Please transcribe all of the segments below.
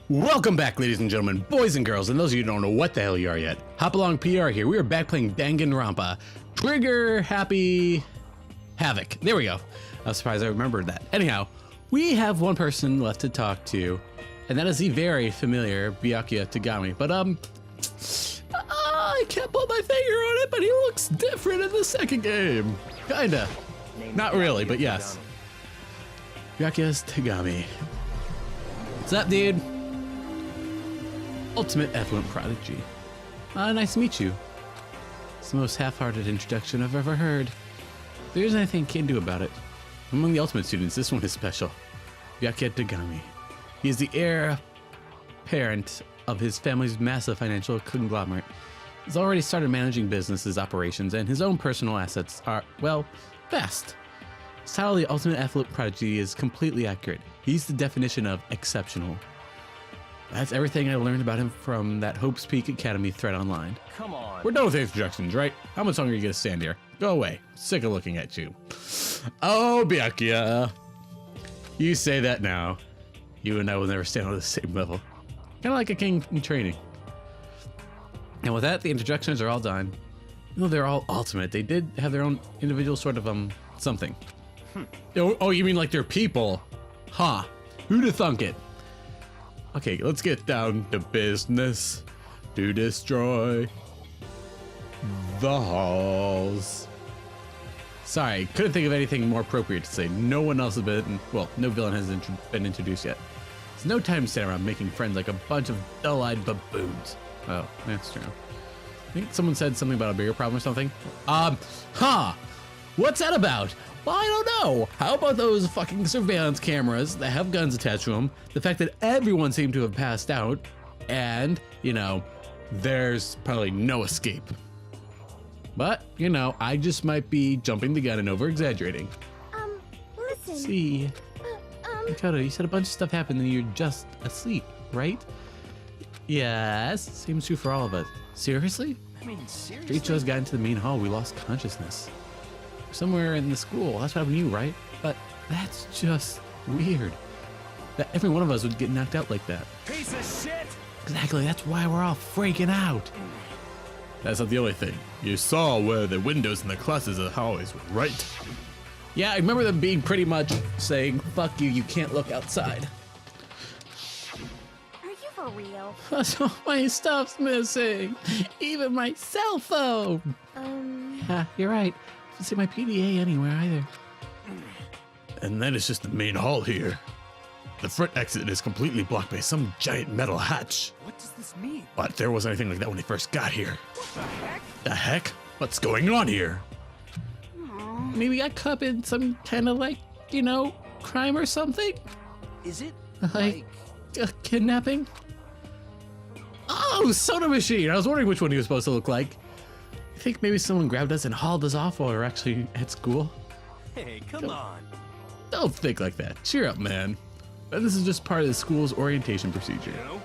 Welcome back, ladies and gentlemen, boys and girls, and those of you who don't know what the hell you are yet. Hopalong PR here. We are back playing Danganronpa. Trigger Happy Havoc. There we go. I was surprised I remembered that. Anyhow, we have one person left to talk to, and that is the very familiar Byakuya Tagami. But I can't put my finger on it, but he looks different in the second game. Kinda. Not really, but yes. Byakuya's Tagami. What's up, dude? Ultimate affluent prodigy. Nice to meet you. It's the most half-hearted introduction I've ever heard. There isn't anything I can do about it. Among the ultimate students, this one is special. Byakuya Tagami. He is the heir apparent of his family's massive financial conglomerate. He's already started managing businesses, operations, and his own personal assets are, well, vast. His title, the ultimate affluent prodigy, is completely accurate. He's the definition of exceptional. That's everything I learned about him from that Hope's Peak Academy thread online. Come on. We're done with introductions, right? How much longer are you gonna stand here? Go away. Sick of looking at you. Oh, Byakuya. You say that now. You and I will never stand on the same level. Kind of like a king in training. And with that, the introductions are all done. You know, they're all ultimate. They did have their own individual sort of, something. Oh, you mean like they're people? Huh. Who'd have thunk it? Okay, let's get down to business to destroy the halls. Sorry, couldn't think of anything more appropriate to say. No one else has been, well, no villain has been introduced yet. There's no time to sit around making friends like a bunch of dull-eyed baboons. Oh, that's true. I think someone said something about a bigger problem or something. What's that about? Well, I don't know. How about those fucking surveillance cameras that have guns attached to them? The fact that everyone seemed to have passed out, and, you know, there's probably no escape. But, you know, I just might be jumping the gun and over-exaggerating. Listen. Let's see. Dakota, you said a bunch of stuff happened and you're just asleep, right? Yes, seems true for all of us. Seriously? I mean, seriously. Rachel got into the main hall, we lost consciousness. Somewhere in the school, that's what happened to you, right? But that's just weird. That every one of us would get knocked out like that. Piece of shit! Exactly, that's why we're all freaking out. That's not the only thing. You saw where the windows in the classes of the hallways were, right? Yeah, I remember them being pretty much saying, fuck you, you can't look outside. Are you for real? So my stuff's missing. Even my cell phone. Yeah, you're right. I don't see my PDA anywhere either. And then it's just the main hall here. The front exit is completely blocked by some giant metal hatch. What does this mean? But there wasn't anything like that when they first got here. What the heck? The heck? What's going on here? Maybe I got caught up in some kind of like, you know, crime or something? Is it Like kidnapping? Oh, soda machine! I was wondering which one he was supposed to look like. I think maybe someone grabbed us and hauled us off while we were actually at school. Hey, come on. Don't think like that. Cheer up, man. This is just part of the school's orientation procedure. No?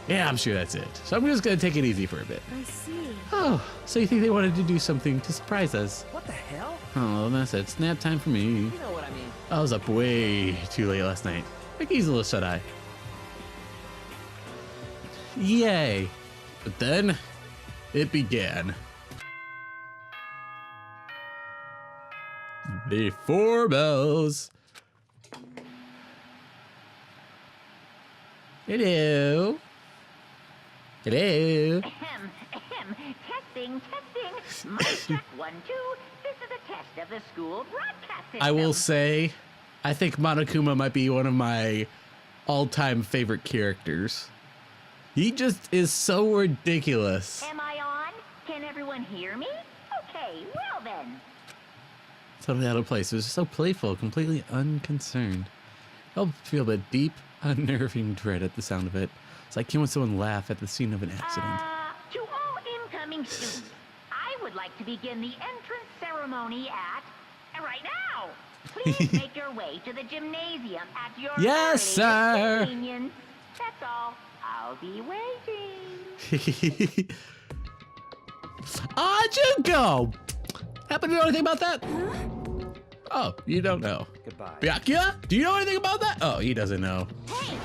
Yeah, I'm sure that's it. So I'm just gonna take it easy for a bit. I see. Oh, so you think they wanted to do something to surprise us? What the hell? Oh, that's it. It's nap time for me. You know what I mean. I was up way too late last night. I could use a little shut-eye. Yay. But then, it began. The 4 bells. Hello. Hello. Testing. Mic check 1, 2. This is a test of the school broadcast system. I will say, I think Monokuma might be one of my all-time favorite characters. He just is so ridiculous. Am I on? Can everyone hear me? Okay, well then. Totally out of place. It was so playful, completely unconcerned. Helped feel that deep, unnerving dread at the sound of it. It's like hearing someone laugh at the scene of an accident. To all incoming students, I would like to begin the entrance ceremony at right now. Please make your way to the gymnasium at your Yes, earliest sir. convenience. That's all. I'll be waiting. Junko! Happen to know anything about that? Oh, you don't know. Goodbye. Byakuya? Do you know anything about that? Oh, he doesn't know. Hey,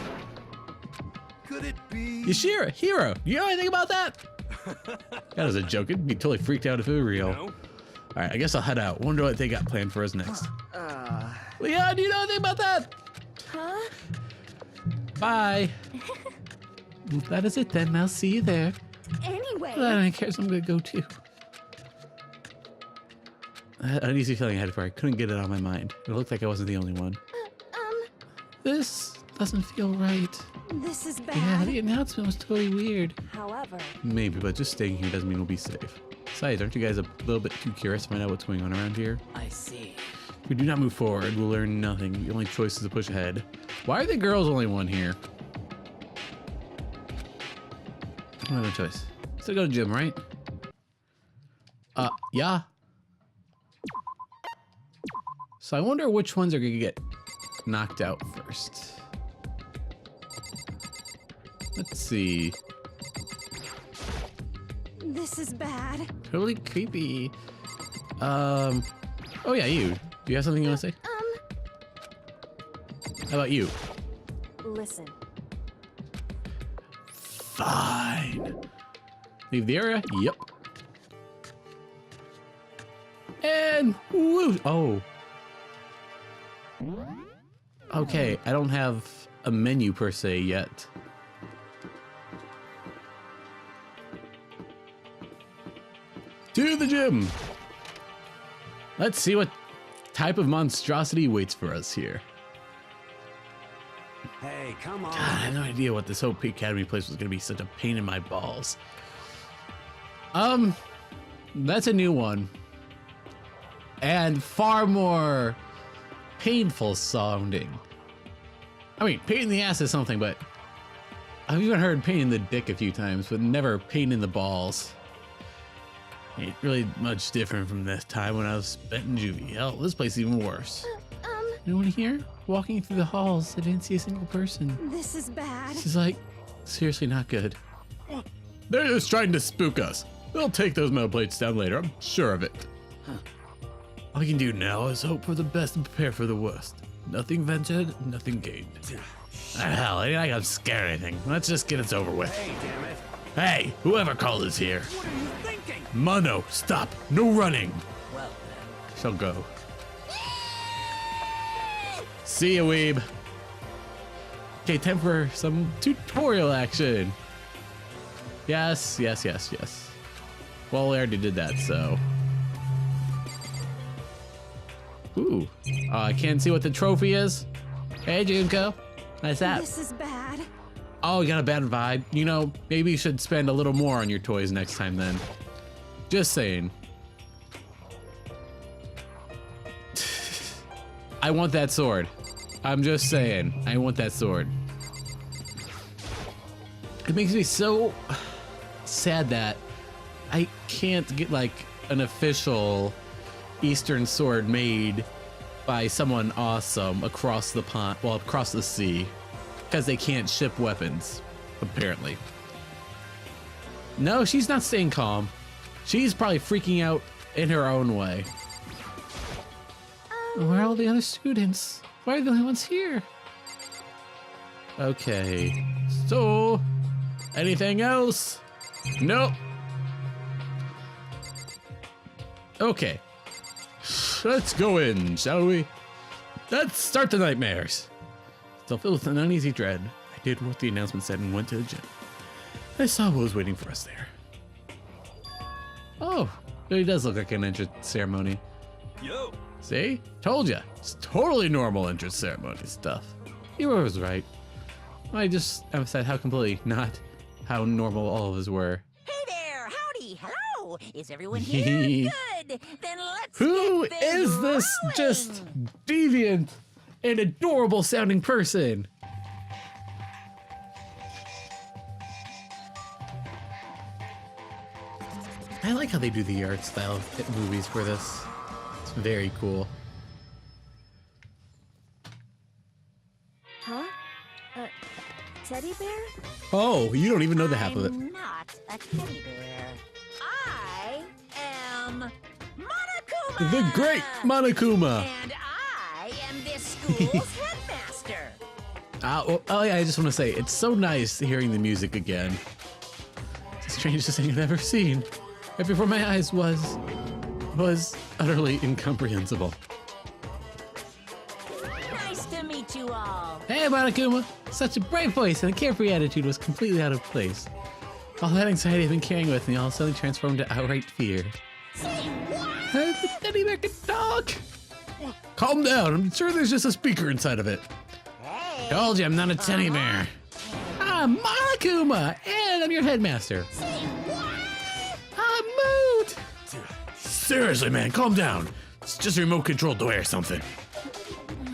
Could it be? Yashira, hero, you know anything about that? That was a joke. It'd be totally freaked out if it were real. No? All right, I guess I'll head out. Wonder what they got planned for us next. Leon, do you know anything about that? Huh? Bye. Well, that is it then. I'll see you there. Anyway. Well, I don't care, so I'm gonna go too. I had an uneasy feeling I had it where I couldn't get it out of my mind. It looked like I wasn't the only one. This doesn't feel right. This is bad. Yeah, the announcement was totally weird. However, Maybe, but just staying here doesn't mean we'll be safe. Besides, aren't you guys a little bit too curious to find out what's going on around here? I see. If we do not move forward, we'll learn nothing. The only choice is to push ahead. Why are the girls only one here? I don't have a choice. Still go to gym, right? Yeah. So I wonder which ones are gonna get knocked out first. Let's see. this is bad. Totally creepy. Oh yeah, you. Do you have something you want to say? How about you? Listen. Fine. Leave the area? Yep. And woo! Oh. Okay, I don't have a menu per se yet. To the gym! Let's see what type of monstrosity waits for us here. Hey, come on. God, I had no idea what this Hope Academy place was gonna be such a pain in my balls. That's a new one. And far more painful sounding. I mean, pain in the ass is something, but I've even heard pain in the dick a few times, but never pain in the balls. Ain't really much different from this time when I was spent in juvie. Hell, this place is even worse. Anyone here? Walking through the halls, I didn't see a single person. This is bad. This is like, seriously not good. They're just trying to spook us. They'll take those metal plates down later, I'm sure of it. All we can do now is hope for the best and prepare for the worst. Nothing ventured, nothing gained. Hell, I ain't scared of anything. Let's just get it over with. Hey, damn it. Hey, whoever called is here. What are you thinking? Mono, stop. No running. Well, then. Shall go. See ya, weeb. Okay, time for some tutorial action. Yes, yes, yes, yes. Well, we already did that, so. Ooh. I can't see what the trophy is. Hey, Junko. Nice app. This is bad. Oh, you got a bad vibe? You know, maybe you should spend a little more on your toys next time then. Just saying. I want that sword. I'm just saying. I want that sword. It makes me so sad that I can't get like an official Eastern sword made by someone awesome across the pond, well, across the sea, because they can't ship weapons, apparently. No, she's not staying calm. She's probably freaking out in her own way. Where are all the other students? Why are the only ones here? Okay, so anything else? Nope. Okay, let's go in, shall we? Let's start the nightmares. Still filled with an uneasy dread, I did what the announcement said and went to the gym. I saw what was waiting for us there. Oh, it does look like an entrance ceremony. Yo. See? Told ya. It's totally normal entrance ceremony stuff. You were right. I just emphasized how completely not how normal all of us were. Hey there, howdy, hello. Is everyone here? Good. Then let's Who get this is this rolling. just deviant and adorable sounding person? I like how they do the art style movies for this. It's very cool. Huh? Teddy bear? Oh, you don't even know the half of it. I'm not a teddy bear. I am Monokuma. The great Monokuma. And I am this school's headmaster. Oh yeah, I just want to say, it's so nice hearing the music again. It's the strangest thing I've ever seen. Right before my eyes was utterly incomprehensible. Nice to meet you all. Hey, Monokuma! Such a bright voice and a carefree attitude was completely out of place. All that anxiety I've been carrying with me all suddenly transformed to outright fear. Say what? Hey, the teddy bear can talk! Calm down, I'm sure there's just a speaker inside of it. Hey. Told you I'm not a teddy bear. I'm Monokuma, and I'm your headmaster. Say what? I'm Moot! Seriously, man, calm down. It's just a remote controlled toy or something.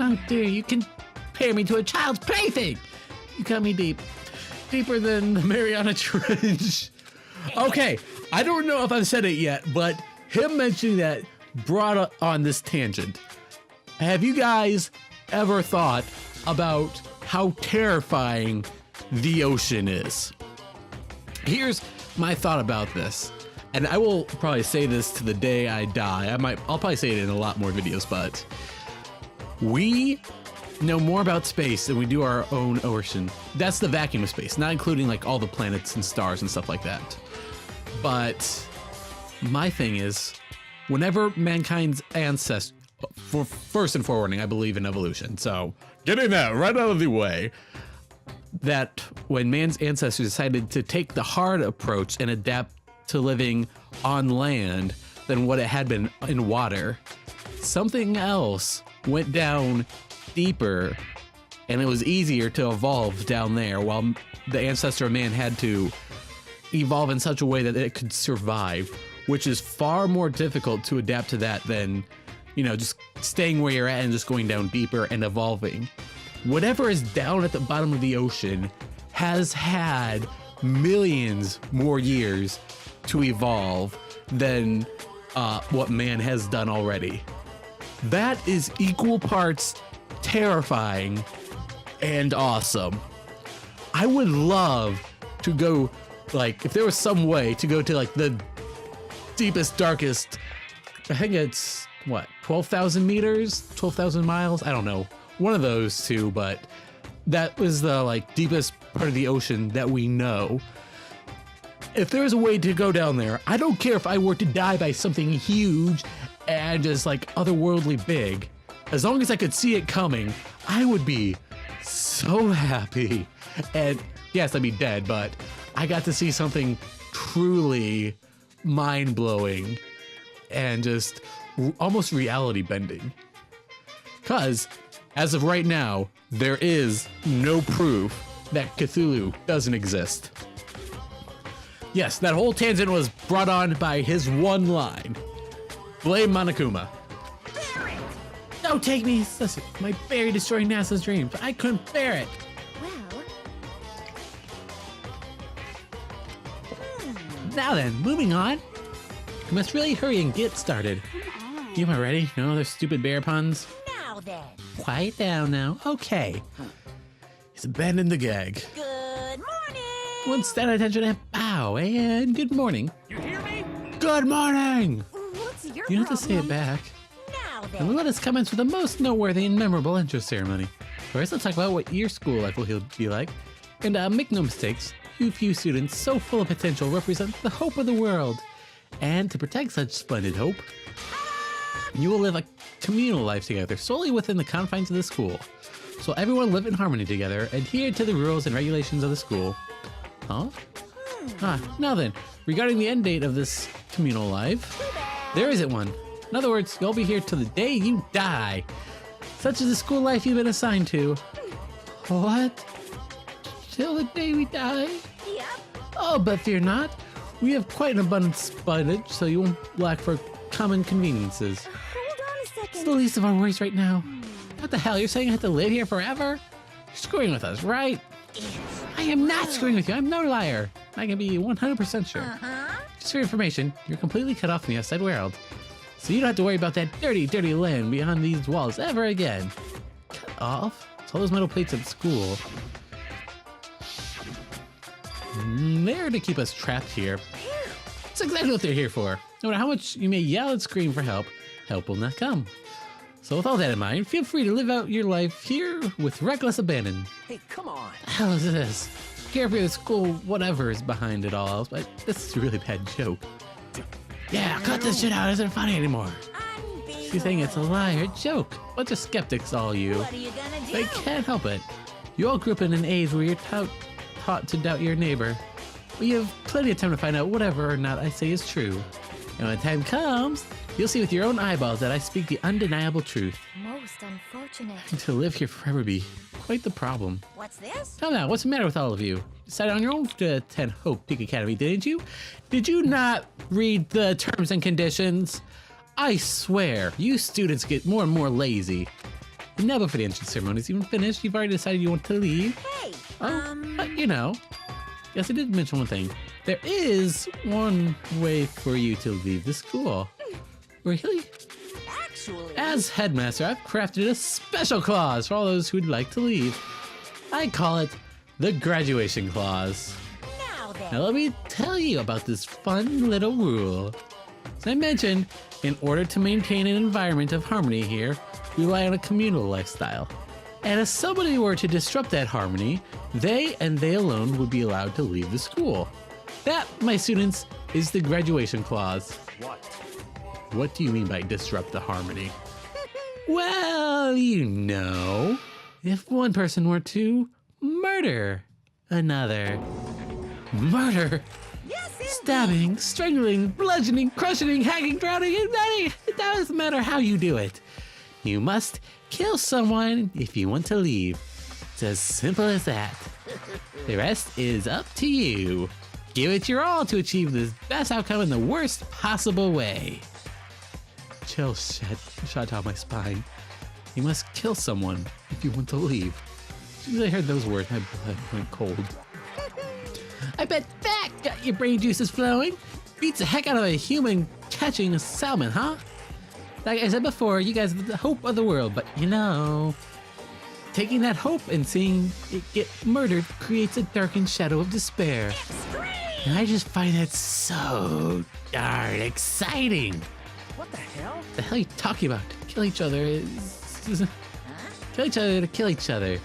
Oh dear, you compare me to a child's plaything! You cut me deep. Deeper than the Mariana Trench. Okay, I don't know if I've said it yet, but him mentioning that brought on this tangent. Have you guys ever thought about how terrifying the ocean is? Here's my thought about this, and I will probably say this to the day I die. I'll probably say it in a lot more videos, but we know more about space than we do our own ocean. That's the vacuum of space, not including like all the planets and stars and stuff like that. But my thing is, whenever mankind's ancestors, for first and forewarning, I believe in evolution. So getting that right out of the way, that when man's ancestors decided to take the hard approach and adapt to living on land than what it had been in water, something else went down deeper and it was easier to evolve down there, while the ancestor of man had to evolve in such a way that it could survive, which is far more difficult to adapt to that than, you know, just staying where you're at and just going down deeper and evolving. Whatever is down at the bottom of the ocean has had millions more years to evolve than what man has done already. That is equal parts terrifying and awesome. I would love to go, like, if there was some way to go to like the deepest, darkest, I think it's what, 12,000 meters, 12,000 miles, I don't know, one of those two, but that was the like deepest part of the ocean that we know. If there was a way to go down there, I don't care if I were to die by something huge and just like otherworldly big, as long as I could see it coming, I would be so happy. And yes, I'd be dead, but I got to see something truly mind-blowing and just almost reality bending. Because as of right now, there is no proof that Cthulhu doesn't exist. Yes, that whole tangent was brought on by his one line. Blame Monokuma. Don't take me, my berry destroying NASA's dreams. I couldn't bear it. Well, Now then, moving on. We must really hurry and get started. You are ready? No other stupid bear puns? Now then. Quiet down now. Okay. He's abandoned the gag. Good morning. Once that attention and bow, and good morning. You hear me? Good morning! what's your You have to say it problem? back. Now And then. let us commence with the most noteworthy and memorable intro ceremony. First, let's talk about what your school life will be like. And make no mistakes, you few students so full of potential represent the hope of the world. And to protect such splendid hope, you will live a communal life together solely within the confines of the school. So everyone live in harmony together, adhere to the rules and regulations of the school. Huh? Now then, regarding the end date of this communal life, there isn't one. In other words, you'll be here till the day you die. Such is the school life you've been assigned to. What? Till the day we die? Yep. Oh, but fear not. We have quite an abundance of spillage, so you won't lack for common conveniences. Hold on a It's the second. least of our worries right now. What the hell? You're saying I have to live here forever? You're screwing with us, right? I am not screwing with you. I'm no liar. I can be 100% sure. Uh-huh. Just for your information, you're completely cut off from the outside world. So you don't have to worry about that dirty, dirty land beyond these walls ever again. Cut off? It's all those metal plates at school. They're to keep us trapped here. That's exactly what they're here for. No matter how much you may yell and scream for help, help will not come. So with all that in mind, feel free to live out your life here with reckless abandon. Hey, come on. The hell is this? Care for the school, whatever is behind it all else, but this is a really bad joke. Yeah, cut this shit out. It isn't funny anymore. You think it's a lie or a joke? Bunch of skeptics, all you. What are you gonna do? They can't help it. You all grew up in an age where you're taught to doubt your neighbor. But you have plenty of time to find out whatever or not I say is true. And when the time comes, you'll see with your own eyeballs that I speak the undeniable truth. Most unfortunate. And to live here forever be quite the problem. What's this? Tell me now, what's the matter with all of you? Decided on your own to attend Hope Peak Academy, didn't you? Did you not read the terms and conditions? I swear, you students get more and more lazy. And now before the entrance ceremony is even finished, you've already decided you want to leave. Hey, But you know, yes, I did mention one thing. There is one way for you to leave the school. Really? actually, As headmaster, I've crafted a special clause for all those who'd like to leave. I call it the graduation clause. now then. Now let me tell you about this fun little rule. As I mentioned, in order to maintain an environment of harmony here, we rely on a communal lifestyle. And if somebody were to disrupt that harmony, they and they alone would be allowed to leave the school. That, my students, is the graduation clause. What? What do you mean by disrupt the harmony? Well, you know, if one person were to murder another. Murder? Yes, indeed. Stabbing, strangling, bludgeoning, crushing, hacking, drowning, and dying. It doesn't matter how you do it. You must kill someone if you want to leave. It's as simple as that. The rest is up to you. Give it your all to achieve the best outcome in the worst possible way. Chill shot down my spine. You must kill someone if you want to leave. As soon as I heard those words, my blood went cold. I bet that got your brain juices flowing. Beats the heck out of a human catching a salmon, huh? Like I said before, you guys are the hope of the world, but you know, taking that hope and seeing it get murdered creates a darkened shadow of despair. Extreme. And I just find it so darn exciting. What the hell? The hell are you talking about? Kill each other is... Kill each other to kill each other.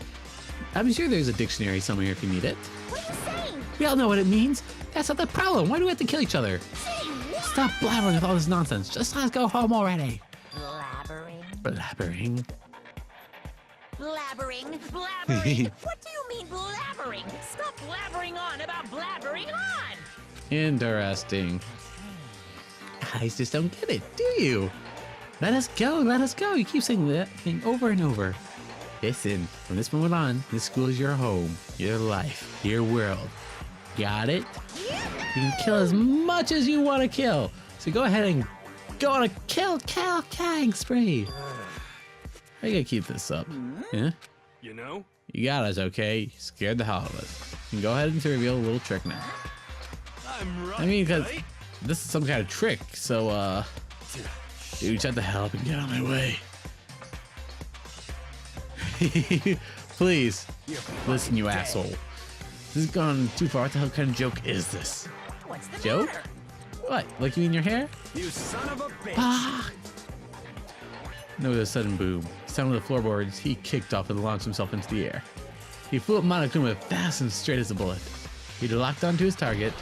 I'm sure there's a dictionary somewhere if you need it. What are you saying? We all know what it means. That's not the problem. Why do we have to kill each other? Saying what? Stop blabbering with all this nonsense. Just let us go home already. Blabbering. Blabbering. Blabbering. Blabbering. What do you mean blabbering? Stop blabbering on about blabbering on. Interesting. Guys just don't get it, do you? Let us go, let us go. You keep saying that thing over and over. Listen, from this moment on, this school is your home, your life, your world. Got it? You can kill as much as you want to kill. So go ahead and go on a killing spree. How you gonna keep this up? Yeah? You know? You got us, okay? You scared the hell out of us. You can go ahead and reveal a little trick now. I'm right. I mean, because right? this is some kind of trick, so, dude, shut the hell up and get out of my way. Please, listen, you asshole. This has gone too far. What the hell kind of joke is this? What's the Joke? matter? What, like you in your hair? You son of a bitch. Ah! No, with a sudden boom. Sound of the floorboards, he kicked off and launched himself into the air. He flew up Monokuma fast and straight as a bullet. He locked onto his target.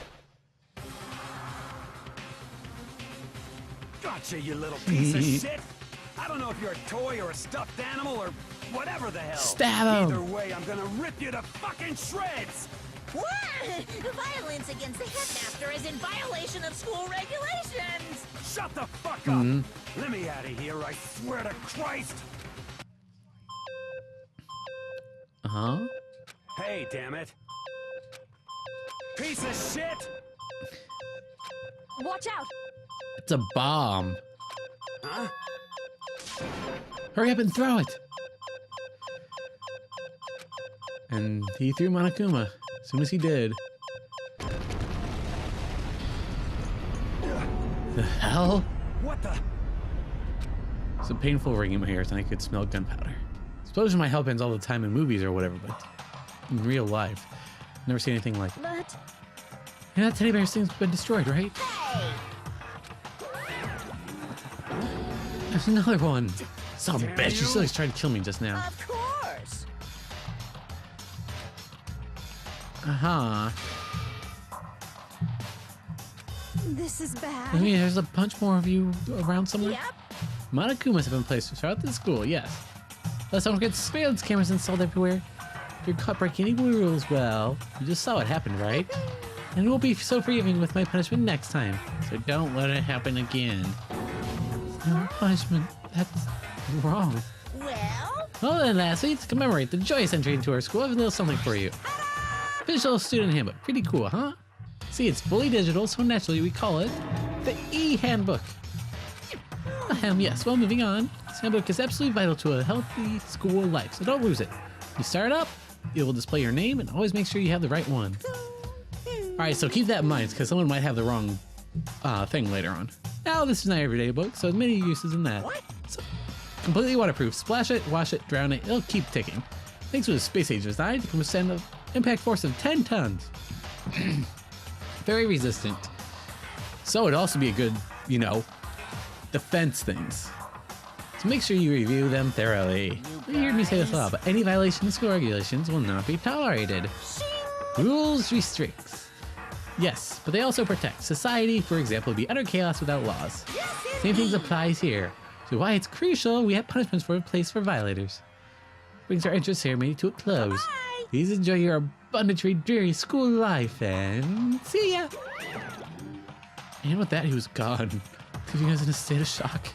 Gotcha, you little piece of shit. I don't know if you're a toy or a stuffed animal or whatever the hell. Stab him! Either way, I'm gonna rip you to fucking shreds. What? Violence against the headmaster is in violation of school regulations. Shut the fuck up. Let me out of here, I swear to Christ. Uh-huh. Hey, damn it. Piece of shit. Watch out! It's a bomb. Huh? Hurry up and throw it! And he threw Monokuma. As soon as he did. The hell? What the? It's a painful ring in my ears and I could smell gunpowder. Explosion might happen all the time in movies or whatever, but in real life, I've never seen anything like it. But And that teddy bear thing's been destroyed, right? Hey, There's another one. Son of a Damn bitch, you you. still tried to kill me just now. of course. Uh-huh. This is I bad. mean, there's a bunch more of you around somewhere. Yep. Monokumas have been placed throughout the school, yes. Let's don't get surveillance cameras installed everywhere. If you're caught breaking any rules, well, you just saw what happened, right? And it won't be so forgiving with my punishment next time. So don't let it happen again. No punishment. That's wrong. Well, Well then, lastly, to commemorate the joyous entry into our school, I have a little something for you. Official student handbook. Pretty cool, huh? See, it's fully digital, so naturally we call it the e-handbook. Ahem, yes, well, moving on. This handbook is absolutely vital to a healthy school life, so don't lose it. You start up, it will display your name, and always make sure you have the right one. Alright, so keep that in mind, because someone might have the wrong thing later on. Now, this is not an everyday book, so many uses in that. So, completely waterproof. Splash it, wash it, drown it, it'll keep ticking. Thanks to the space age design, it can withstand an impact force of 10 tons. Very resistant. So it'd also be a good, you know, defense things. So make sure you review them thoroughly. You heard me say this a lot, but any violation of school regulations will not be tolerated. Rules restricts. Yes, but they also protect. Society, for example, would be utter chaos without laws. Same things applies here. So why it's crucial we have punishments for in place for violators. Brings our entrance ceremony to a close. Please enjoy your abundantly dreary school life and see ya! And with that, he was gone, leaving us in a state of shock.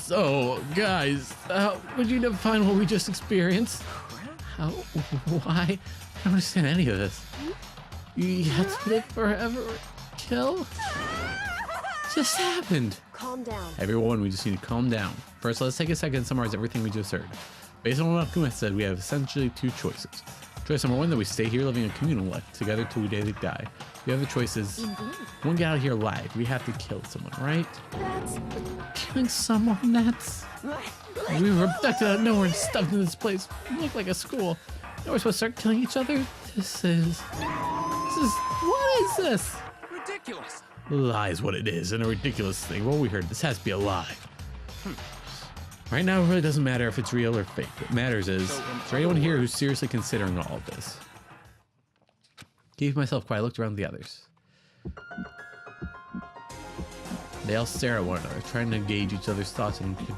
So, guys, how would you define what we just experienced? How? Why? I don't understand any of this. You have to live forever or kill? Just happened. Calm down. Everyone, we just need to calm down. First, let's take a second and summarize everything we just heard. Based on what Akuma said, we have essentially two choices. Choice number one, that we stay here living a communal life together till we daily die. The other choice is, one, get out of here alive. We have to kill someone, right? That's Killing someone, that's... We were abducted out of nowhere and stuffed in this place. We look like a school. Now we're supposed to start killing each other? What is this? Ridiculous. A lie is what it is, and a ridiculous thing. What we heard, this has to be a lie. Right now, it really doesn't matter if it's real or fake. What matters is there anyone here who's seriously considering all of this? Keep myself quiet, I looked around the others. They all stare at one another, trying to gauge each other's thoughts and could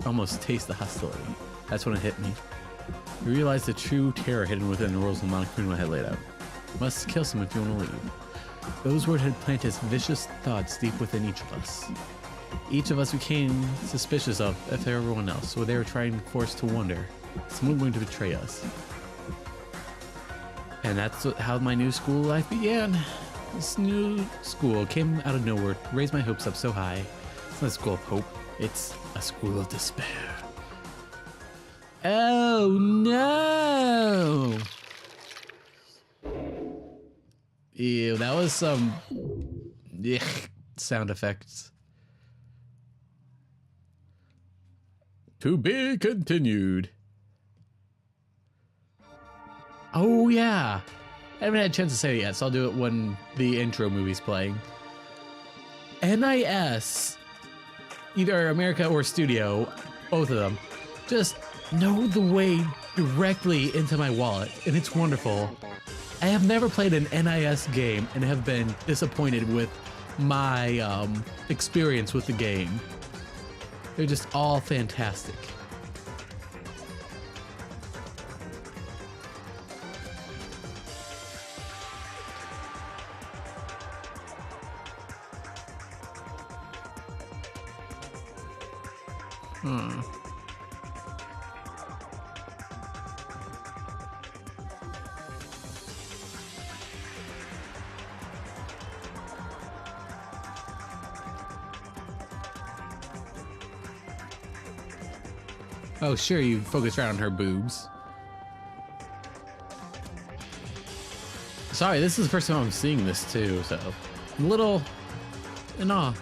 almost taste the hostility. That's when it hit me. I realized the true terror hidden within the rules the Monokuma had laid out. Must kill someone if you want to leave. Those words had planted vicious thoughts deep within each of us. Each of us became suspicious of everyone else, so they were trying to force to wonder, is someone going to betray us? And that's how my new school life began. This new school came out of nowhere, raised my hopes up so high. It's not a school of hope, it's a school of despair. Oh no! Ew, that was some sound effects. To be continued. Oh yeah, I haven't had a chance to say it yet, so I'll do it when the intro movie's playing. NIS, either America or Studio, both of them, just know the way directly into my wallet, and it's wonderful. I have never played an NIS game and have been disappointed with my experience with the game. They're just all fantastic. Oh, sure, you focus right on her boobs. Sorry, this is the first time I'm seeing this too, so I'm a little in awe.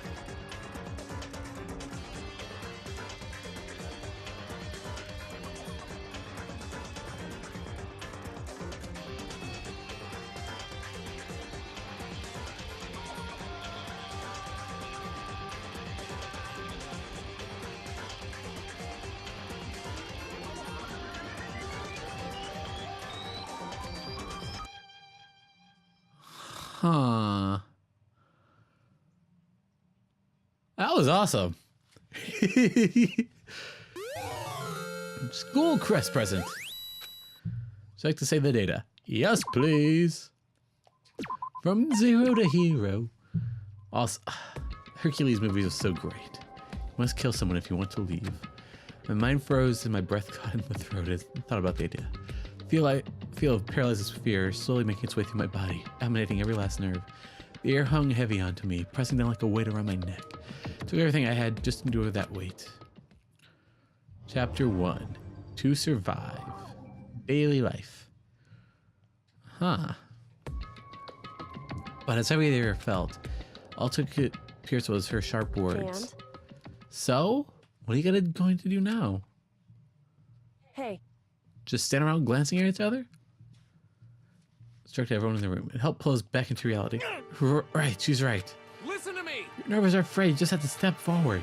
Huh. That was awesome. School crest present. Would you like to save the data? Yes, please. From zero to hero. Also, Hercules movies are so great. You must kill someone if you want to leave. My mind froze and my breath caught in my throat as I thought about the idea. Feel paralyzes fear slowly making its way through my body, dominating every last nerve. The air hung heavy onto me, pressing down like a weight around my neck. Took everything I had just to endure that weight. Chapter 1. To survive. Daily life. Huh. But as heavy as I ever felt, all took it Pierce was her sharp words. And? So? What are you going to do now? Hey. Just stand around glancing at each other? Instructed everyone in the room. It helped pull us back into reality. Right, she's right. Listen to me. Your nerves are afraid. You just have to step forward.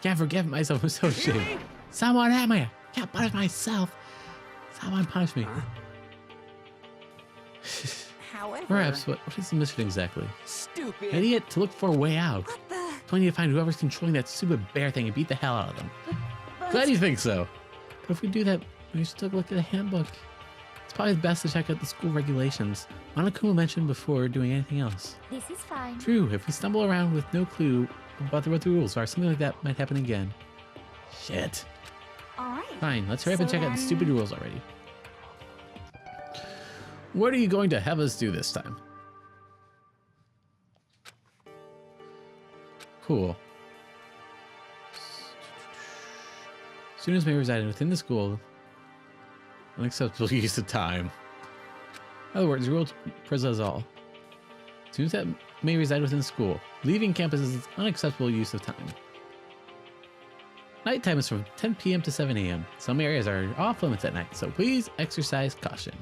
Can't forgive myself. I'm so ashamed. Someone help me. Can't punish myself. Someone punish me. However, Perhaps, what is the mission exactly? Stupid. Idiot, to look for a way out. what the? So I need to find whoever's controlling that stupid bear thing and beat the hell out of them. Glad you think so. But if we do that, we should take a look at the handbook. It's probably best to check out the school regulations. Monokuma mentioned before doing anything else. This is fine. True, if we stumble around with no clue about what the rules are, something like that might happen again. Shit. All right. Fine, let's hurry up and So check out the then- stupid rules already. What are you going to have us do this time? Cool. Students may reside within the school. Unacceptable use of time. In other words, the rule presents all. Students that may reside within the school. Leaving campus is unacceptable use of time. Nighttime is from 10 p.m. to 7 a.m. Some areas are off limits at night, so please exercise caution.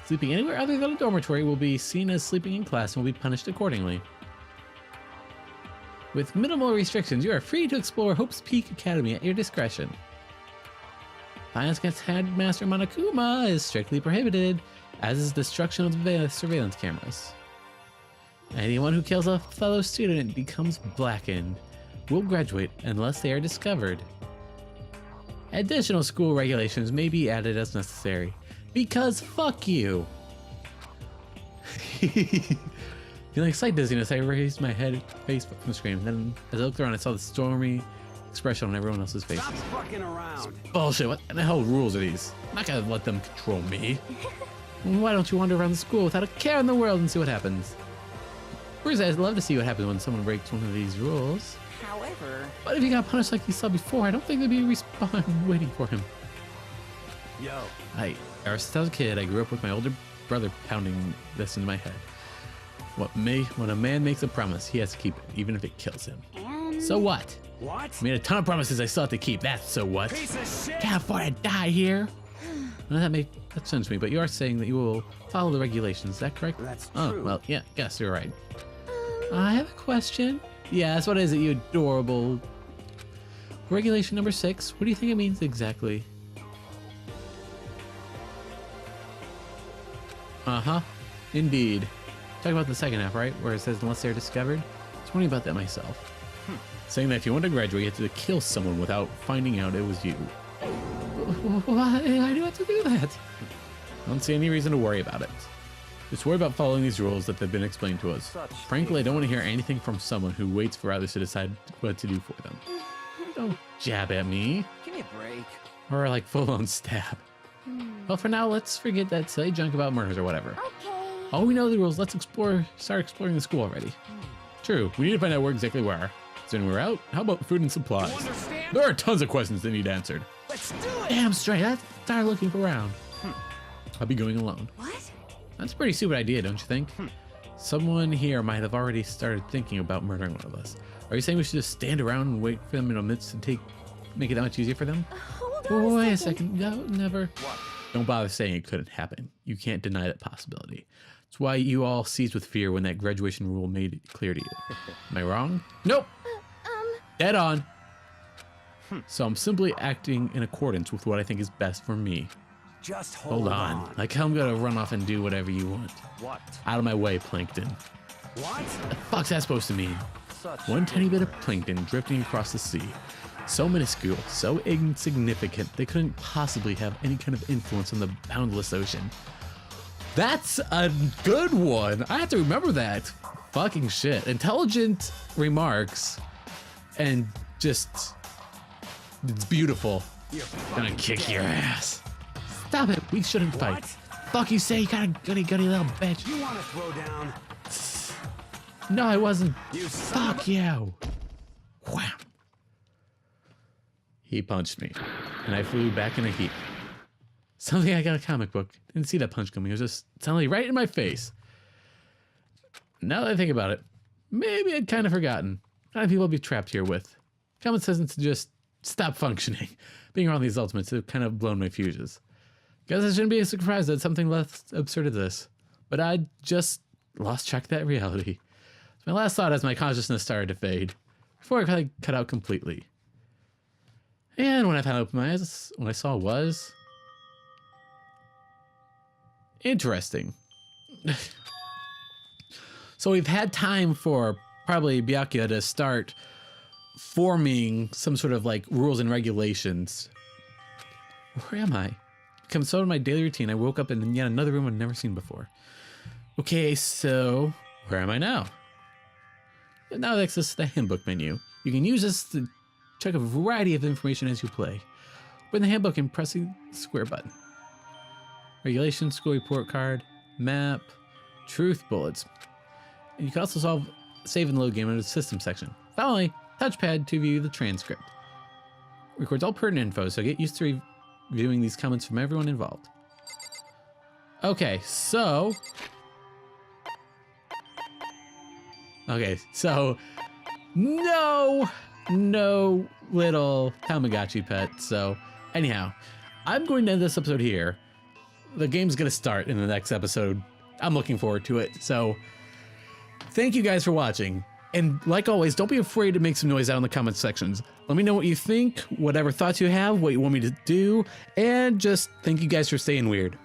Sleeping anywhere other than a dormitory will be seen as sleeping in class and will be punished accordingly. With minimal restrictions, you are free to explore Hope's Peak Academy at your discretion. Violence against Headmaster Monokuma is strictly prohibited, as is destruction of the surveillance cameras. Anyone who kills a fellow student becomes blackened. Will graduate unless they are discovered. Additional school regulations may be added as necessary. Because fuck you! Feeling slight dizziness, I raised my face from the screen. Then, as I looked around, I saw the stormy expression on everyone else's faces. Stop fucking around. Bullshit, what the hell rules are these? I'm not gonna let them control me. Why don't you wander around the school without a care in the world and see what happens? First, I'd love to see what happens when someone breaks one of these rules. However, But if he got punished like you saw before, I don't think there'd be a respawn waiting for him. Yo. Ever since I was a kid, I grew up with my older brother pounding this into my head. When a man makes a promise, he has to keep it, even if it kills him. And So what? What? I made a ton of promises I still have to keep. That's so what? Piece of shit. Can't afford to die here. Well, that sends me, but you are saying that you will follow the regulations. Is that correct? That's Oh, true. well, yeah, guess you're right. I have a question. Yes, what is it, you adorable? Regulation number 6. What do you think it means exactly? Uh-huh. Indeed. Talking about the second half, right? Where it says unless they're discovered? I was wondering about that myself. Saying that if you want to graduate, you have to kill someone without finding out it was you. Why do I have to do that? I don't see any reason to worry about it. Just worry about following these rules that have been explained to us. Frankly, I don't want to hear anything from someone who waits for others to decide what to do for them. Don't jab at me. Give me a break. Or like full-on stab. Well, for now, let's forget that silly junk about murders or whatever. okay. All we know the rules. Let's start exploring the school already. True, we need to find out where exactly we are. Then we're out. How about food and supplies? You understand? There are tons of questions that need answered. Let's do it. Damn straight. Let's start looking around. I'll be going alone. what? That's a pretty stupid idea, don't you think? Someone here might have already started thinking about murdering one of us. Are you saying we should just stand around and wait for them in our midst to make it that much easier for them? Hold on Wait a a second. second. No, never. Don't bother saying it couldn't happen. You can't deny that possibility. It's why you all seized with fear when that graduation rule made it clear to you. Am I wrong? Nope. Dead on. So I'm simply acting in accordance with what I think is best for me. Just Hold on. Like how I'm gonna run off and do whatever you want. What? Out of my way, Plankton. What? The fuck's that supposed to mean? Such One tiny bit of plankton drifting across the sea. So minuscule, so insignificant, they couldn't possibly have any kind of influence on the boundless ocean. That's a good one. I have to remember that. Fucking shit. Intelligent remarks and just, it's beautiful. Gonna kick your ass. Stop it. We shouldn't fight. Fuck you say, you got a goody little bitch. You want to throw down? No, I wasn't. You son Fuck you. Wham. He punched me, and I flew back in a heap. Something I got a comic book. Didn't see that punch coming. It was just suddenly right in my face. Now that I think about it, maybe I'd kind of forgotten. How many people I'd be trapped here with? Common sense to just stop functioning. Being around these ultimates have kind of blown my fuses. Guess I shouldn't be surprised at something less absurd as this. But I just lost track of that reality. My last thought as my consciousness started to fade, before I cut out completely. And when I finally opened my eyes, what I saw was interesting. So we've had time for probably Byakuya to start forming some sort of like rules and regulations. Where am I? Become so in my daily routine, I woke up in yet another room I'd never seen before. Okay, so where am I now? Now it access to the handbook menu. You can use this to check a variety of information as you play. Open the handbook and press the square button. Regulations, school report card, map, truth bullets. And you can also save and load game in the system section. Finally, touchpad to view the transcript. Records all pertinent info, so get used to reviewing these comments from everyone involved. Okay, so no little Tamagotchi pet. So anyhow, I'm going to end this episode here. The game's going to start in the next episode. I'm looking forward to it. So thank you guys for watching. And like always, don't be afraid to make some noise out in the comment sections. Let me know what you think, whatever thoughts you have, what you want me to do, and just thank you guys for staying weird.